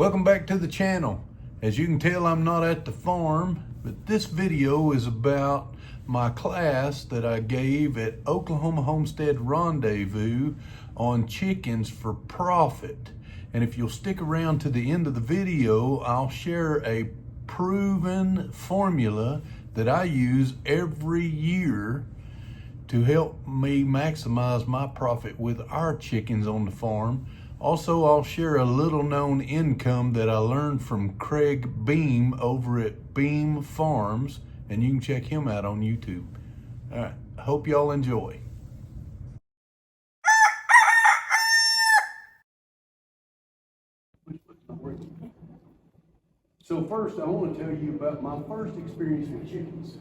Welcome back to the channel. As you can tell, I'm not at the farm, but this video is about my class that I gave at Oklahoma Homestead Rendezvous on chickens for profit. And if you'll stick around to the end of the video, I'll share a proven formula that I use every year to help me maximize my profit with our chickens on the farm. Also, I'll share a little known income that I learned from Craig Beam over at Beam Farms, and you can check him out on YouTube. All right, I hope y'all enjoy. So first, I want to tell you about my first experience with chickens.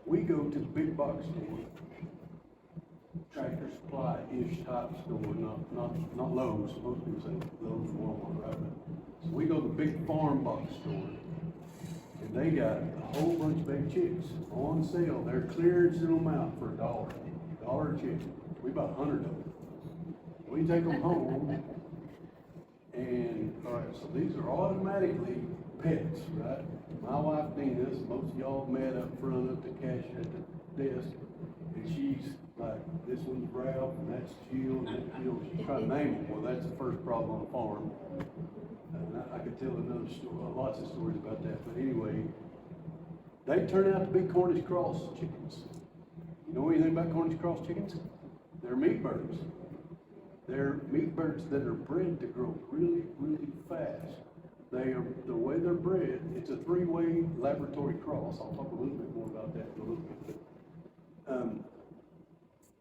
We go to the big box store, Tractor Supply-ish type store, not Lowe's. Most people say Lowe's, Walmart, right? So we go to the big farm box store, and they got a whole bunch of big chicks on sale. They're clearancing them out for $1 a chicken. We bought 100 of them. We take them home, and all right, so these are automatically pets, right? My wife Dina, most of y'all met up front of the cashier at the desk, and she's like, this one's Ralph, and that's Jill, and that's Jill. She's trying to name them. Well, that's the first problem on a farm. And I could tell another story, lots of stories about that. But anyway, they turn out to be Cornish cross chickens. You know anything about Cornish cross chickens? They're meat birds. They're meat birds that are bred to grow really, really fast. The way they're bred, it's a three-way laboratory cross. I'll talk a little bit more about that in a little bit.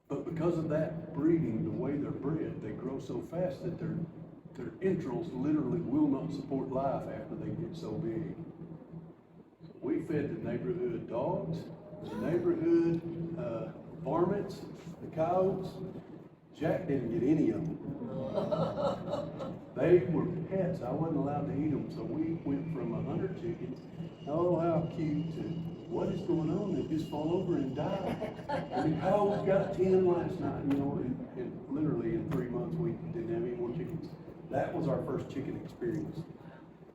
But because of that breeding, the way they're bred, they grow so fast that their entrails literally will not support life after they get so big. So we fed the neighborhood dogs, the neighborhood varmints, the coyotes. Jack didn't get any of them. They were pets. I wasn't allowed to eat them, so we went from 100 chickens, oh how cute, to what is going on? They just fall over and die. And the cows got 10 last night, you know, and literally in 3 months we didn't have any more chickens. That was our first chicken experience.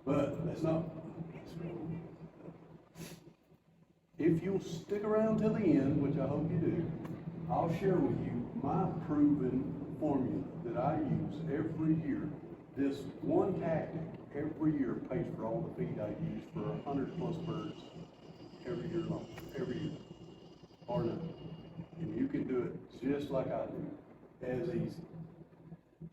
But that's not. If you'll stick around till the end, which I hope you do, I'll share with you my proven formula that I use every year. This one tactic every year pays for all the feed I use for 100 plus birds every year long, every year, or not. And you can do it just like I do, as easy.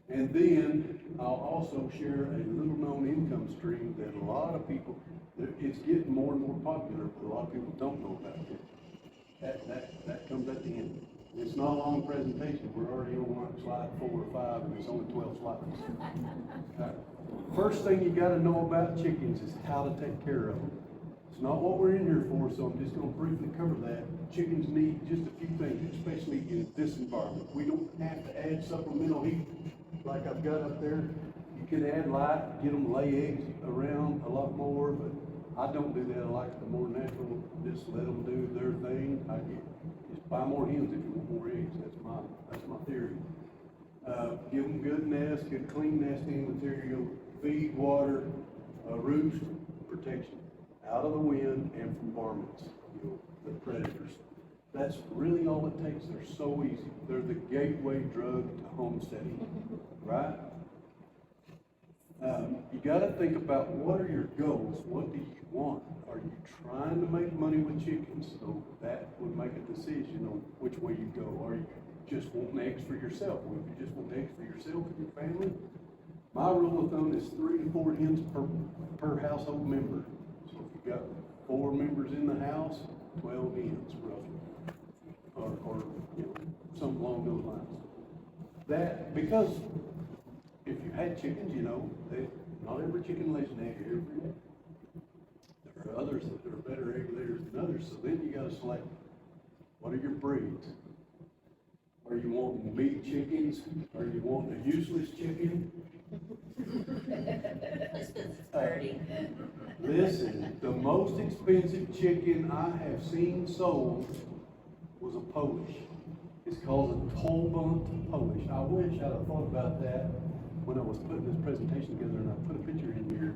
And then I'll also share a little known income stream that a lot of people, it's getting more and more popular, but a lot of people don't know about it. That comes at the end. It's not a long presentation. We're already on like slide 4 or 5, and it's only 12 slides. First thing you got to know about chickens is how to take care of them. It's not what we're in here for, so I'm just going to briefly cover that. Chickens need just a few things, especially in this environment. We don't have to add supplemental heat like I've got up there. You can add light, get them to lay eggs around a lot more, but I don't do that. I like the more natural, just let them do their thing. Just buy more hens if you want more eggs. That's my theory. Give them good nest, good clean nesting material, feed, water, roost, protection out of the wind and from varmints, the predators. That's really all it takes. They're so easy. They're the gateway drug to homesteading, right? You got to think about what are your goals? What do you want? Are you trying to make money with chickens? So that would make a decision on which way you go. Are you just wanting eggs for yourself? Well, if you just want eggs for yourself and your family, my rule of thumb is 3 to 4 hens per household member. So if you've got 4 members in the house, 12 hens roughly, or something along those lines. That because if you had chickens, not every chicken lays an egg every day. There are others that are better egg layers than others. So then you got to select what are your breeds. Are you wanting meat chickens? Are you wanting a useless chicken? Listen, the most expensive chicken I have seen sold was a Polish. It's called a Polish. I wish I'd have thought about that when I was putting this presentation together, and I put a picture in here.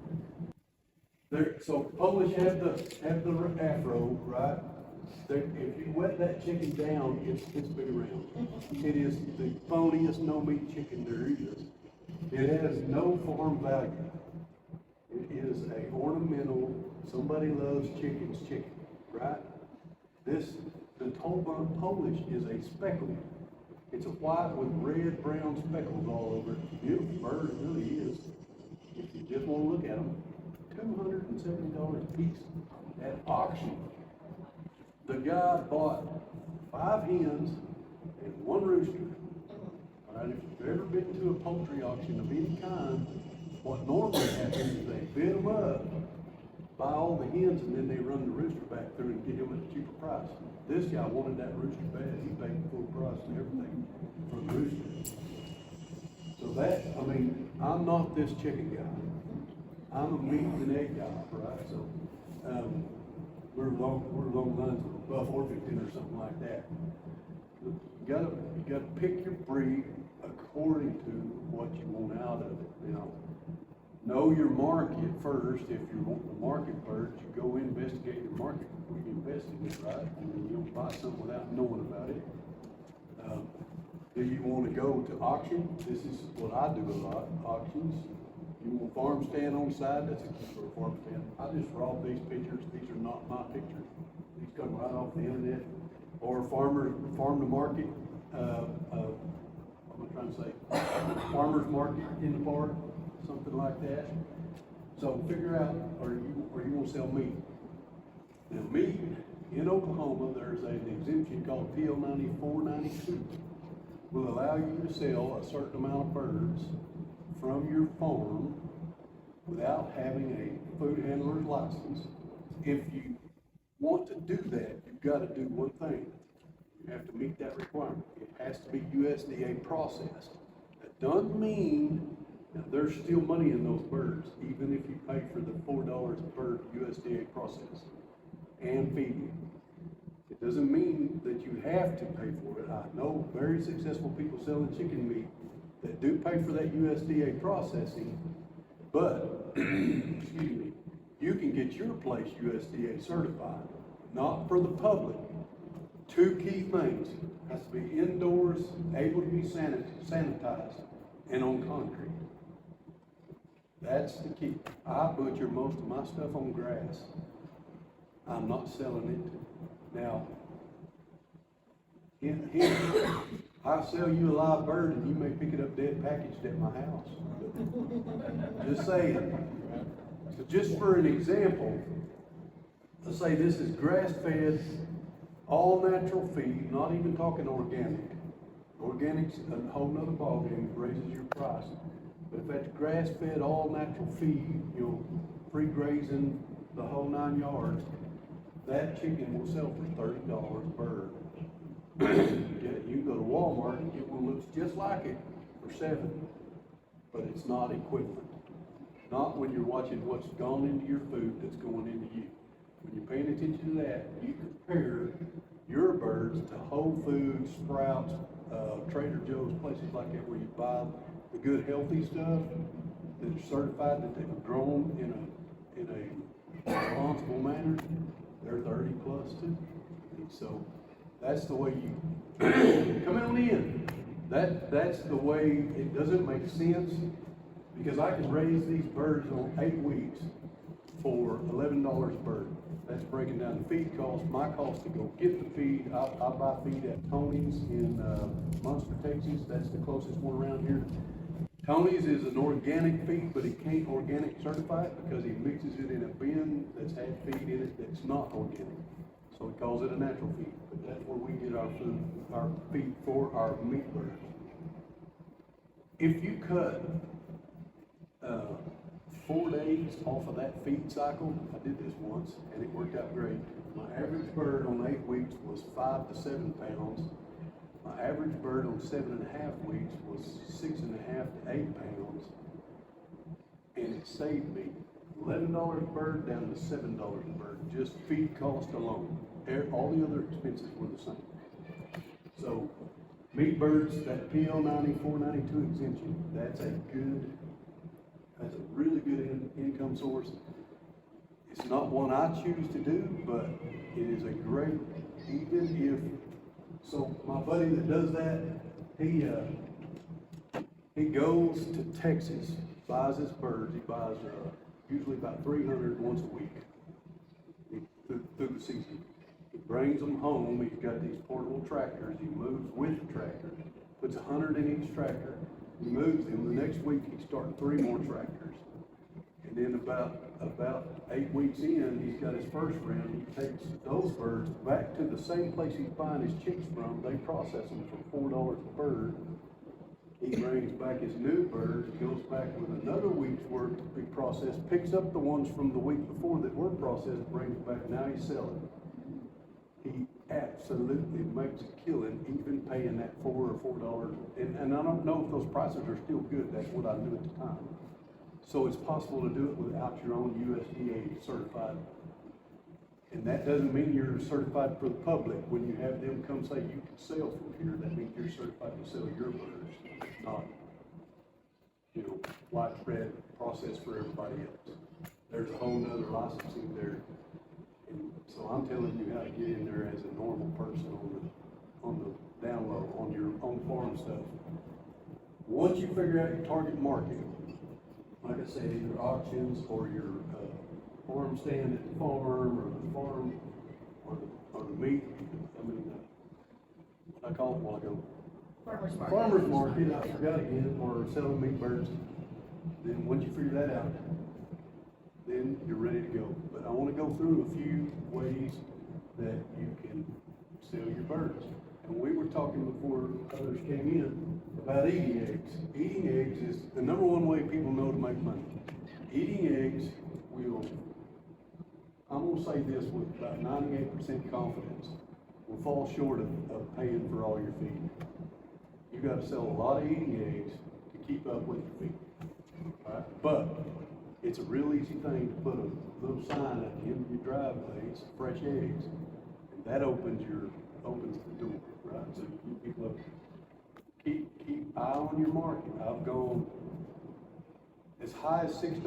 So Polish have the afro, right? If you wet that chicken down, it's big around. It is the phoniest no-meat chicken there is. It has no farm value. It is a ornamental, somebody loves chicken's chicken, right? The Tolbun Polish is a speckled. It's a white with red, brown speckles all over it. Beautiful bird, it really is. If you just want to look at them, $270 a piece at auction. The guy bought 5 hens and 1 rooster. All right, if you've ever been to a poultry auction of any kind, what normally happens is they bid them up, buy all the hens, and then they run the rooster back through and get him at a cheaper price. This guy wanted that rooster bad. He paid full price and everything for the rooster. So that, I mean, I'm not this chicken guy. I'm a meat and egg guy, right? So we're along the lines of Buff Orpington or something like that. You gotta pick your breed according to what you want out of it. You know your market first. If you want the market birds, you go investigate the market before you invest in it, right? I mean, you don't buy something without knowing about it. Do you want to go to auction? This is what I do a lot, auctions. You want a farm stand on the side, that's a key for a farm stand. I just robbed these pictures. These are not my pictures. These come right off the internet. Or farm to market, what am I trying to say? Farmer's market in the park, something like that. So figure out, or you want to sell meat. Now meat, in Oklahoma, there's an exemption called PL 9492. Will allow you to sell a certain amount of birds from your farm without having a food handler's license. If you want to do that, you've got to do one thing. You have to meet that requirement. It has to be USDA processed. That doesn't mean that there's still money in those birds, even if you pay for the $4 a bird USDA process and feeding. It doesn't mean that you have to pay for it. I know very successful people selling chicken meat that do pay for that USDA processing, but, excuse me, you can get your place USDA certified, not for the public. 2 key things: it has to be indoors, able to be sanitized, and on concrete. That's the key. I butcher most of my stuff on grass. I'm not selling it. Now, I sell you a live bird and you may pick it up dead packaged at my house. Just saying. So just for an example, let's say this is grass-fed, all natural feed, not even talking organic. Organic's a whole nother ballgame, it raises your price. But if that's grass-fed, all natural feed, free grazing, the whole 9 yards, that chicken will sell for $30 a bird. You can go to Walmart and get one that looks just like it for $7, but it's not equivalent. Not when you're watching what's gone into your food that's going into you. When you're paying attention to that, you compare your birds to Whole Foods, Sprouts, Trader Joe's, places like that where you buy the good healthy stuff that's certified that they've grown in a responsible manner. They're 30 plus too. And so that's the way you come in on the end. That's the way. It doesn't make sense because I can raise these birds on 8 weeks for $11 a bird. That's breaking down the feed cost. My cost to go get the feed. I buy feed at Tony's in Munster, Texas. That's the closest one around here. Tony's is an organic feed, but it can't organic certify it because he mixes it in a bin that's had feed in it that's not organic. So he calls it a natural feed. But that's where we get our food, our feed for our meat birds. If you cut 4 days off of that feed cycle, I did this once and it worked out great. My average bird on 8 weeks was 5 to 7 pounds. My average bird on 7.5 weeks was 6.5 to 8 pounds, and it saved me $11 a bird down to $7 a bird, just feed cost alone. All the other expenses were the same. So, meat birds, that PL 9492 exemption, that's a really good income source. It's not one I choose to do, but it is a great, even if, so my buddy that does that, he goes to Texas, buys his birds, he buys, usually about 300 once a week through the season. He brings them home, he's got these portable tractors, he moves with the tractor, puts 100 in each tractor, he moves them, the next week he's starting 3 more tractors. And then about 8 weeks in, he's got his first round, he takes those birds back to the same place he's buying his chicks from, they process them for $4 a bird. He brings back his new birds, goes back with another week's worth to be processed, picks up the ones from the week before that were processed, brings back, now he's selling. He absolutely makes a killing, even paying that $4 or $4. And I don't know if those prices are still good, that's what I knew at the time. So it's possible to do it without your own USDA certified. And that doesn't mean you're certified for the public. When you have them come say you can sell from here, that means you're certified to sell your birds, not, widespread process for everybody else. There's a whole nother licensing there. And so I'm telling you how to get in there as a normal person on the down low, on your own farm stuff. Once you figure out your target market, like I said, either auctions or your farm stand at the farm, or the farm, or the meat, what I call it a while ago. Farmer's market, I forgot again, or selling meat birds. Then once you figure that out, then you're ready to go. But I want to go through a few ways that you can sell your birds. And we were talking before others came in about eating eggs. Eating eggs is the number one way people know to make money. Eating eggs will, I'm going to say this with about 98% confidence, will fall short of paying for all your feed. You got to sell a lot of eating eggs to keep up with your feed. Right? But it's a real easy thing to put a little sign at the end of your driveway, it's fresh eggs, and that opens the door, right? So you keep people up. Keep eye on your market. I've gone as high as $6 a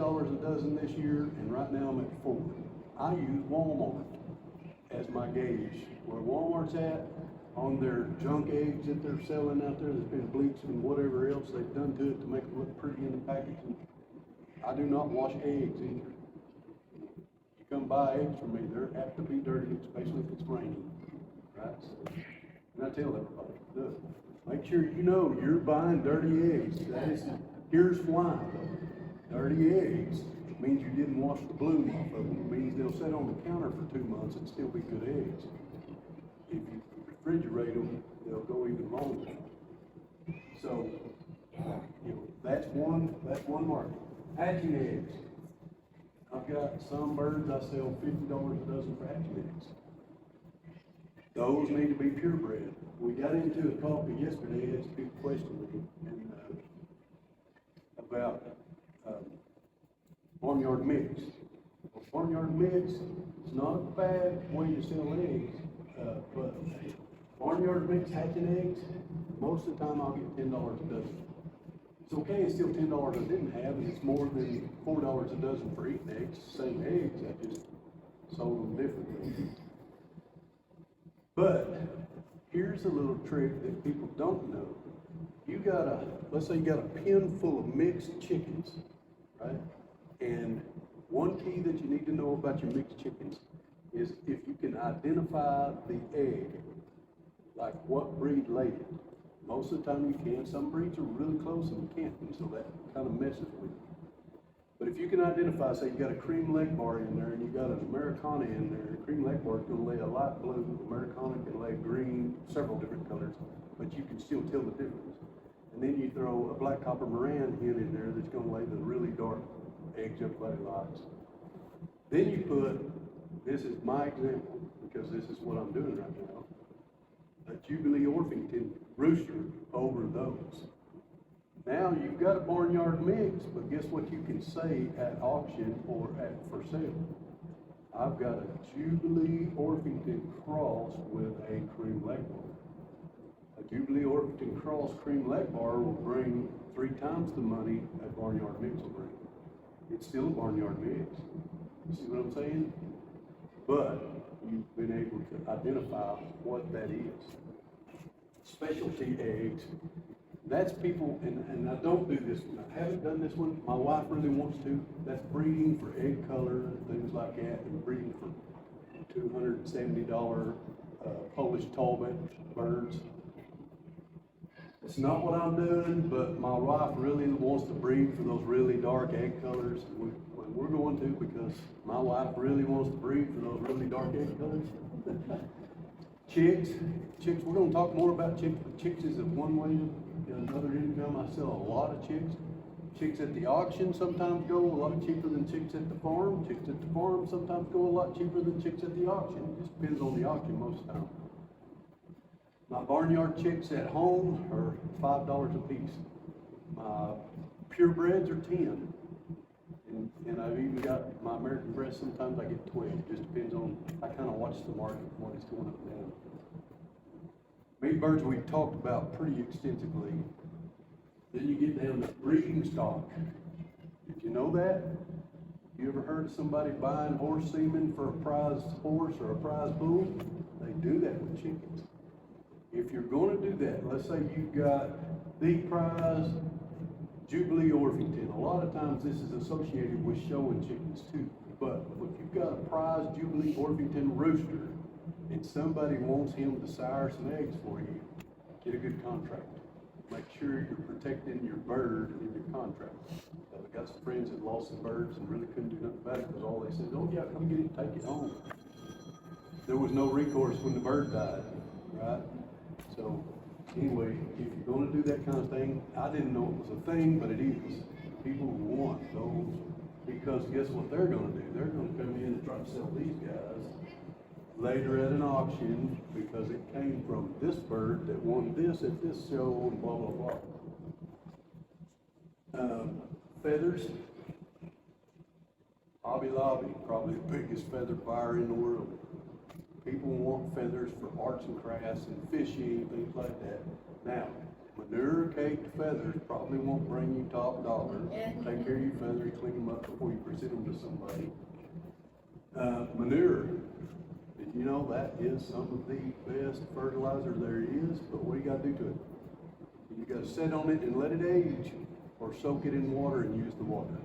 dozen this year, and right now I'm at $4. I use Walmart as my gauge. Where Walmart's at on their junk eggs that they're selling out there that's been bleached and whatever else they've done to it to make it look pretty in the packaging. I do not wash eggs either. You come buy eggs from me, they're apt to be dirty, especially if it's raining, right? So, and I tell everybody, look, make sure you know you're buying dirty eggs. Here's why. Dirty eggs means you didn't wash the bloom off of them. It means they'll sit on the counter for 2 months and still be good eggs. If you refrigerate them, they'll go even longer. So, that's one market. Hatching eggs. I've got some birds I sell $50 a dozen for hatching eggs. Those need to be purebred. We got into a topic yesterday, as people questioned me, and, about barnyard mix. Well, barnyard mix is not a bad way to sell eggs, but barnyard mix hatching eggs, most of the time I'll get $10 a dozen. It's okay, it's still $10 I didn't have, and it's more than $4 a dozen for eating eggs. Same eggs, I just sold them differently. But here's a little trick that people don't know. Let's say you got a pen full of mixed chickens, right? And one key that you need to know about your mixed chickens is if you can identify the egg, like what breed laid it. Most of the time you can. Some breeds are really close and you can't, and so that kind of messes with you. But if you can identify, say you got a cream leg bar in there and you got an Americana in there, the cream leg bar is going to lay a light blue, the Americana can lay green, several different colors, but you can still tell the difference. And then you throw a black copper Moran hen in there that's going to lay the really dark eggs everybody likes. Then you put, this is my example, because this is what I'm doing right now, a Jubilee Orpington rooster over those. Now you've got a barnyard mix, but guess what you can say at auction or for sale? I've got a Jubilee Orpington cross with a cream leg bar. A Jubilee Orpington cross cream leg bar will bring 3 times the money a barnyard mix will bring. It's still a barnyard mix. You see what I'm saying? But you've been able to identify what that is. Specialty eggs. That's people, and I don't do this one. I haven't done this one. My wife really wants to. That's breeding for egg color and things like that, and breeding for $270 Polish tallbat birds. It's not what I'm doing, but my wife really wants to breed for those really dark egg colors. We're going to, because my wife really wants to breed for those really dark egg colors. Chicks, we're going to talk more about chicks, but chicks is one way to another income. I sell a lot of chicks. Chicks at the auction sometimes go a lot cheaper than chicks at the farm. Chicks at the farm sometimes go a lot cheaper than chicks at the auction. It just depends on the auction most of the time. My barnyard chicks at home are $5 a piece. My purebreds are 10. And I've even got my American breast, sometimes I get 12. It just depends on, I kind of watch the market, what it's going up and down. Meat birds we've talked about pretty extensively. Then you get down to breeding stock. Did you know that? You ever heard of somebody buying horse semen for a prize horse or a prize bull? They do that with chickens. If you're going to do that, let's say you've got the prize Jubilee Orpington. A lot of times this is associated with showing chickens too. But if you've got a prize Jubilee Orpington rooster and somebody wants him to sire some eggs for you, get a good contract. Make sure you're protecting your bird in your contract. I've got some friends that lost some birds and really couldn't do nothing about it because all they said, oh yeah, come get it, take it home. There was no recourse when the bird died, right? So anyway, if you're going to do that kind of thing, I didn't know it was a thing, but it is. People want those because guess what they're going to do? They're going to come in and try to sell these guys later at an auction because it came from this bird that won this at this show and blah, blah, blah. Feathers. Hobby Lobby, probably the biggest feather buyer in the world. People want feathers for arts and crafts and fishing, things like that. Now, manure caked feathers probably won't bring you top dollar. Take care of your feathers, clean them up before you present them to somebody. Manure. Did you know that is some of the best fertilizer there is? But what do you got to do to it? You got to sit on it and let it age, or soak it in water and use the water.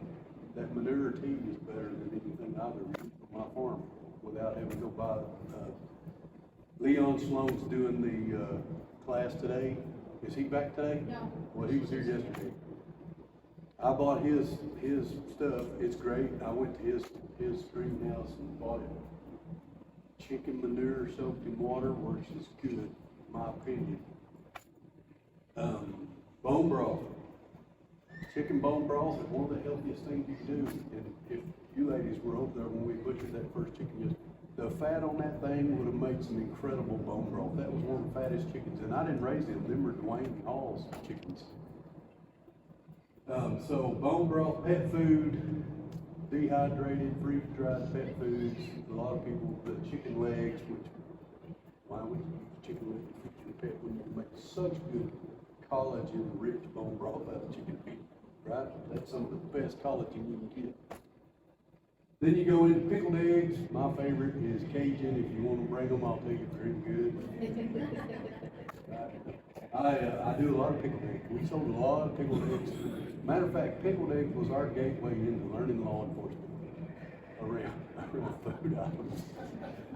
That manure tea is better than anything I've ever used on my farm without having to go buy. Leon Sloan's doing the class today. Is he back today? No. Well, he was here yesterday. I bought his stuff. It's great. I went to his greenhouse and bought it. Chicken manure soaked in water works as good, in my opinion. Bone broth. Chicken bone broth is one of the healthiest things you can do. And if you ladies were over there when we butchered that first chicken, the fat on that thing would have made some incredible bone broth. That was one of the fattest chickens, and I didn't raise them. Them were Dwayne Hall's chickens. So bone broth, pet food, dehydrated, freeze-dried pet foods. A lot of people put chicken legs, which, why would you use chicken legs for your pet when you can make such good collagen-rich bone broth out of chicken feet, right? That's some of the best collagen you can get. Then you go into pickled eggs. My favorite is Cajun. If you want to bring them, I'll tell you if they're any good. I do a lot of pickled eggs. We sold a lot of pickled eggs. Matter of fact, pickled eggs was our gateway into learning law enforcement around food items.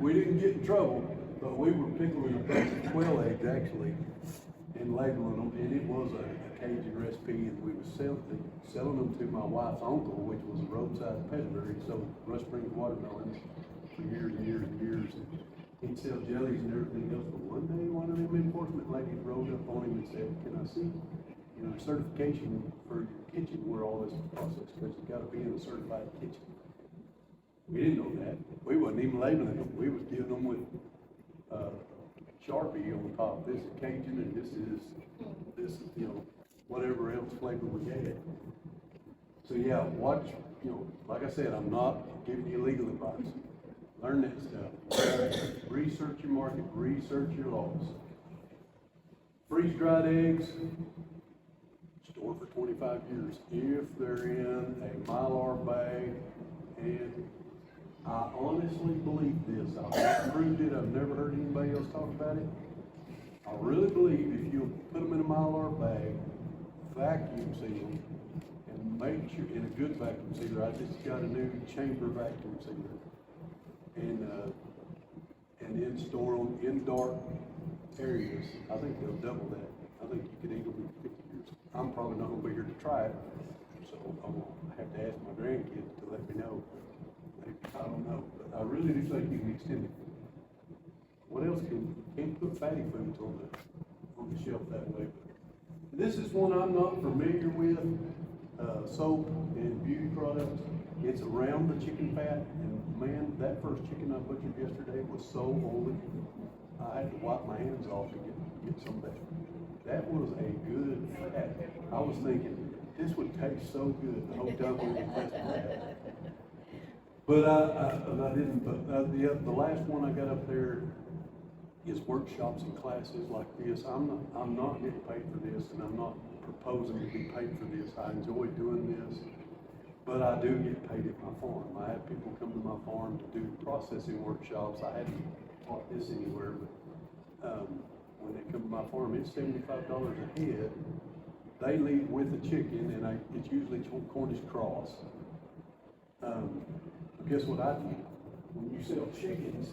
We didn't get in trouble, but we were pickling a bunch of quail eggs actually and labeling them, and it was a Cajun recipe, and we were selling them to my wife's uncle, which was a roadside peddler. He sold Rush Springs watermelons for years and years and years. He'd sell jellies and everything else, but one day one of them enforcement ladies rode up on him and said, "Can I see, certification for your kitchen where all this process, because you got to be in a certified kitchen." We didn't know that. We wasn't even labeling them. We was giving them with Sharpie on top. This is Cajun and this is whatever else flavor we had. So yeah, watch, like I said, I'm not giving you legal advice. Learn that stuff. Research your market, research your laws. Freeze-dried eggs, store for 25 years if they're in a Mylar bag and honestly believe this. I've never proved it. I've never heard anybody else talk about it. I really believe if you'll put them in a Mylar bag, vacuum seal them, and make sure, in a good vacuum sealer, I just got a new chamber vacuum sealer, and then store them in dark areas. I think they'll double that. I think you could eat them in 50 years. I'm probably not gonna be here to try it, so I'm gonna have to ask my grandkids to let me know. Maybe, I don't know, but I really do think you can extend it. What else can't put fatty foods on the shelf that way. But this is one I'm not familiar with, soap and beauty products. It's around the chicken fat, and man, that first chicken I butchered yesterday was so oily. I had to wipe my hands off to get some of that. That was a good fat. I was thinking, this would taste so good the whole time we were testing that. But I didn't, but the last one I got up there is workshops and classes like this. I'm not getting paid for this, and I'm not proposing to be paid for this. I enjoy doing this, but I do get paid at my farm. I have people come to my farm to do processing workshops. I hadn't taught this anywhere, but when they come to my farm, it's $75 a head. They leave with the chicken, and it's usually Cornish cross. Guess what I do? When you sell chickens,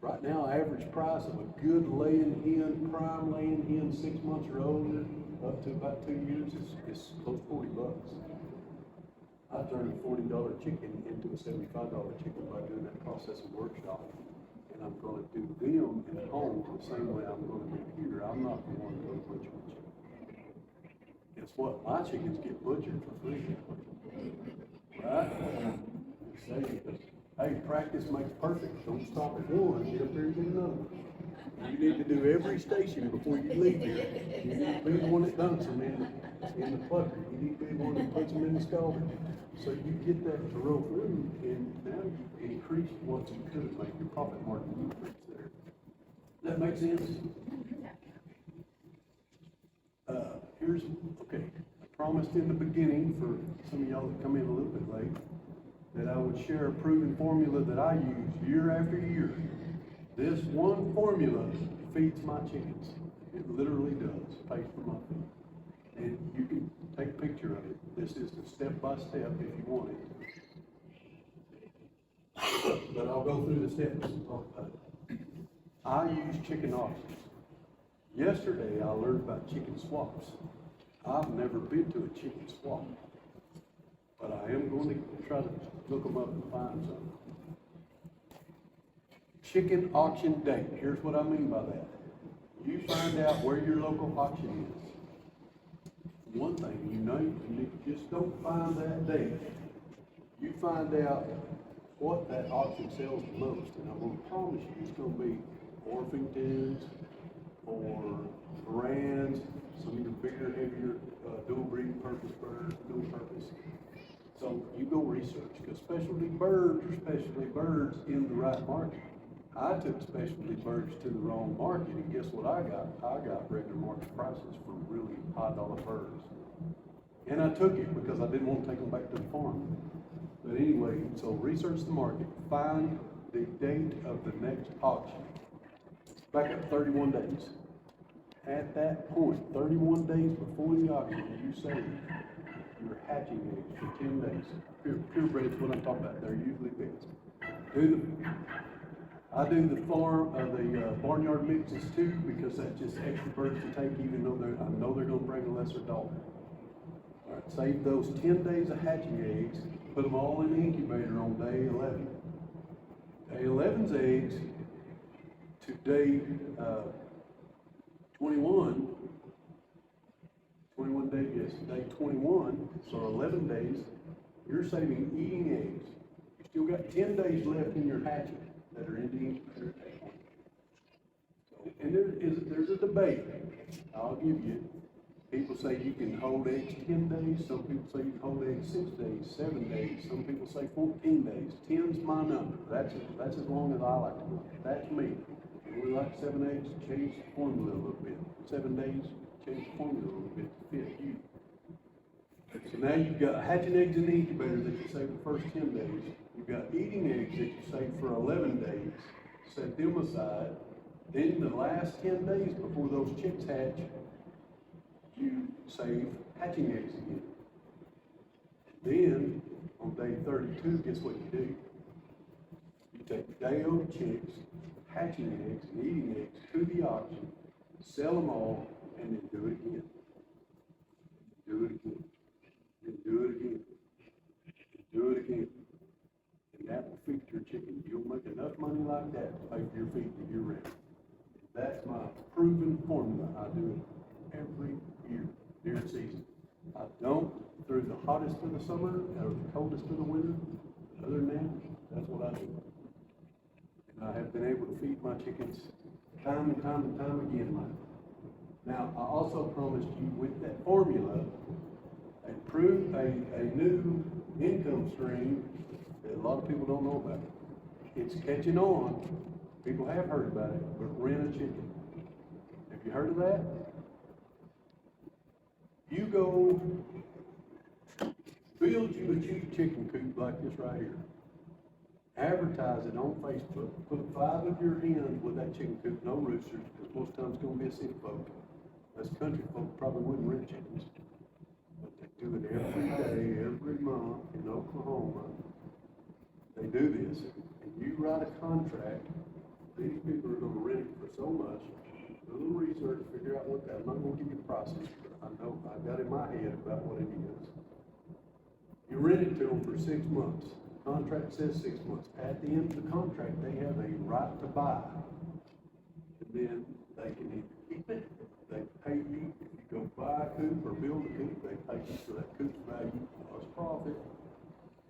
right now, average price of a good laying hen, prime laying hen, 6 months or older, up to about 2 years, is close to $40. I turned a $40 chicken into a $75 chicken by doing that processing workshop. And I'm going to do them at home the same way I'm going to do here. I'm not the one to go butcher the chicken. Guess what? My chickens get butchered for free. Right? Hey, practice makes perfect. Don't stop at one, get up there and get another one. You need to do every station before you leave here. You need to be the one that dunks them in the plucker. You need to be the one that puts them in the scalper. So you get that to roll through, and now you increase what you could make. Your profit margin increase there. That makes sense? Okay, I promised in the beginning, for some of y'all that come in a little bit late, that I would share a proven formula that I use year after year. This one formula feeds my chickens. It literally does, pays for my feed. And you can take a picture of it. This is the step-by-step if you want it. But I'll go through the steps and talk about it. I use chicken auctions. Yesterday I learned about chicken swaps. I've never been to a chicken swap, but I am going to try to look them up and find some. Chicken auction date. Here's what I mean by that. You find out where your local auction is. One thing, you just don't find that date. You find out what that auction sells the most, and I'm going to promise you it's going to be Orpingtons or Brands, some of your bigger, heavier, dual breeding purpose birds, dual purpose. So you go research, because specialty birds are specialty birds in the right market. I took specialty birds to the wrong market, and guess what I got? I got regular market prices for really high dollar birds. And I took it because I didn't want to take them back to the farm. But anyway, so research the market, find the date of the next auction. Back up 31 days. At that point, 31 days before the auction, you save your hatching eggs for 10 days. Purebred is what I'm talking about. They're usually best. I do the barnyard mixes too, because that's just extra birds to take, even though I know they're going to bring a lesser dog. All right, save those 10 days of hatching eggs, put them all in the incubator on day 11. Day 11's eggs to day 21 days, yes, day 21, so 11 days, you're saving eating eggs. You still got 10 days left in your hatching that are in the incubator at that point. So, and there's a debate, I'll give you. People say you can hold eggs 10 days, some people say you can hold eggs 6 days, 7 days, some people say 14 days. 10's my number. That's as long as I like to go. That's me. We like 7 eggs, change the formula a little bit. 7 days, change the formula a little bit to fit you. So now you've got hatching eggs in the incubator that you save the first 10 days. You've got eating eggs that you save for 11 days. Set them aside. Then the last 10 days before those chicks hatch, you save hatching eggs again. Then, on day 32, guess what you do? You take day-old chicks, hatching eggs, and eating eggs to the auction, sell them all, and then do it again. Do it again. And do it again. And do it again. And that will feed your chicken. You'll make enough money like that to pay for your feed when you're ready. That's my proven formula. I do it every year during season. I don't through the hottest of the summer or the coldest of the winter. Other than that, that's what I do. And I have been able to feed my chickens time and time and time again. Now, I also promised you with that formula a new income stream that a lot of people don't know about. It's catching on. People have heard about it, but rent a chicken. Have you heard of that? You go build you a cheap chicken coop like this right here. Advertise it on Facebook. Put 5 of your hens with that chicken coop, no roosters, because most times it's going to be a city folk. Us country folk probably wouldn't rent chickens. But they do it every day, every month in Oklahoma. They do this. And you write a contract. These people are going to rent it for so much. Do a little research, figure out what that. I'm not going to give you the prices, but I know I've got in my head about what it is. You rent it to them for 6 months. Contract says 6 months. At the end of the contract, they have a right to buy. And then they can either keep it, they pay you. If you go buy a coop or build a coop, they pay you for that coop's value plus profit.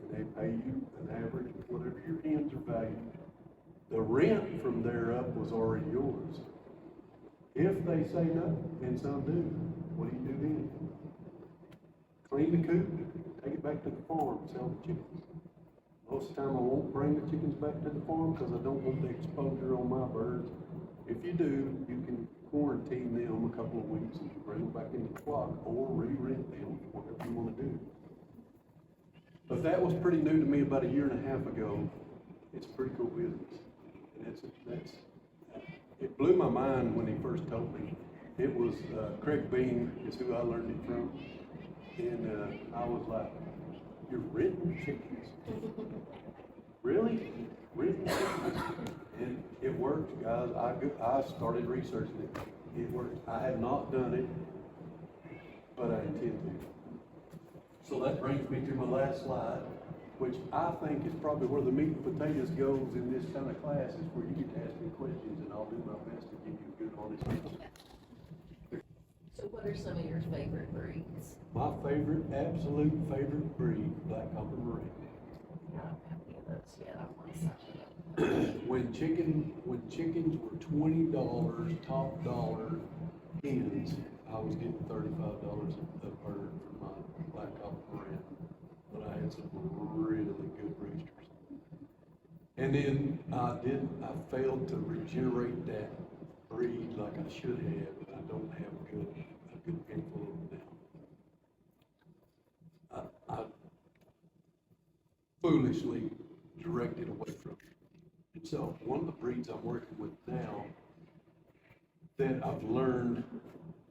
And they pay you an average of whatever your hens are valued. The rent from there up was already yours. If they say no, then some do. What do you do then? Clean the coop, take it back to the farm, sell the chickens. Most of the time I won't bring the chickens back to the farm because I don't want the exposure on my birds. If you do, you can quarantine them a couple of weeks and you bring them back into the flock or re-rent them, whatever you want to do. But that was pretty new to me about a year and a half ago. It's a pretty cool business. And it blew my mind when he first told me. It was Craig Bean is who I learned it from. And I was like, you're renting chickens? Really? Renting chickens? And it worked, guys. I started researching it. It worked. I have not done it, but I intend to. So that brings me to my last slide, which I think is probably where the meat and potatoes goes in this kind of class, is where you get to ask me questions, and I'll do my best to give you a good, honest answer. So what are some of your favorite breeds? My favorite, absolute favorite breed, Black Copper Marie. I don't have any of those yet. I want some of them. When chickens were $20 top dollar hens, I was getting $35 a bird for my Black Copper Marie. But I had some really good roosters. And then I failed to regenerate that breed like I should have, and I don't have a good handful of them now. I foolishly directed away from it. And so one of the breeds I'm working with now that I've learned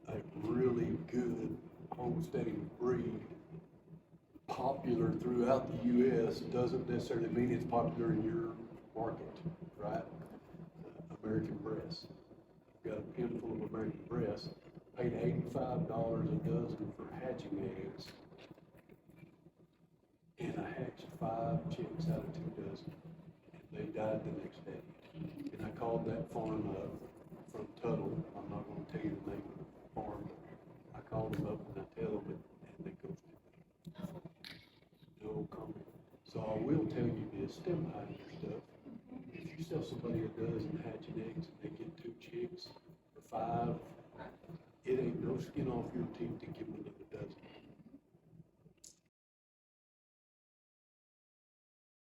a really good homesteading breed, popular throughout the U.S. doesn't necessarily mean it's popular in your market, right? American breast. Got a pen full of American breast. Paid $85 a dozen for hatching eggs. And I hatched 5 chicks out of 2 dozen. And they died the next day. And I called that farm up from Tuttle. I'm not going to tell you the name of the farm, but I called them up and I tell them it, and they ghosted me. No comment. So I will tell you this, step behind your stuff. If you sell somebody a dozen hatching eggs and they get 2 chicks for 5, it ain't no skin off your teeth to give them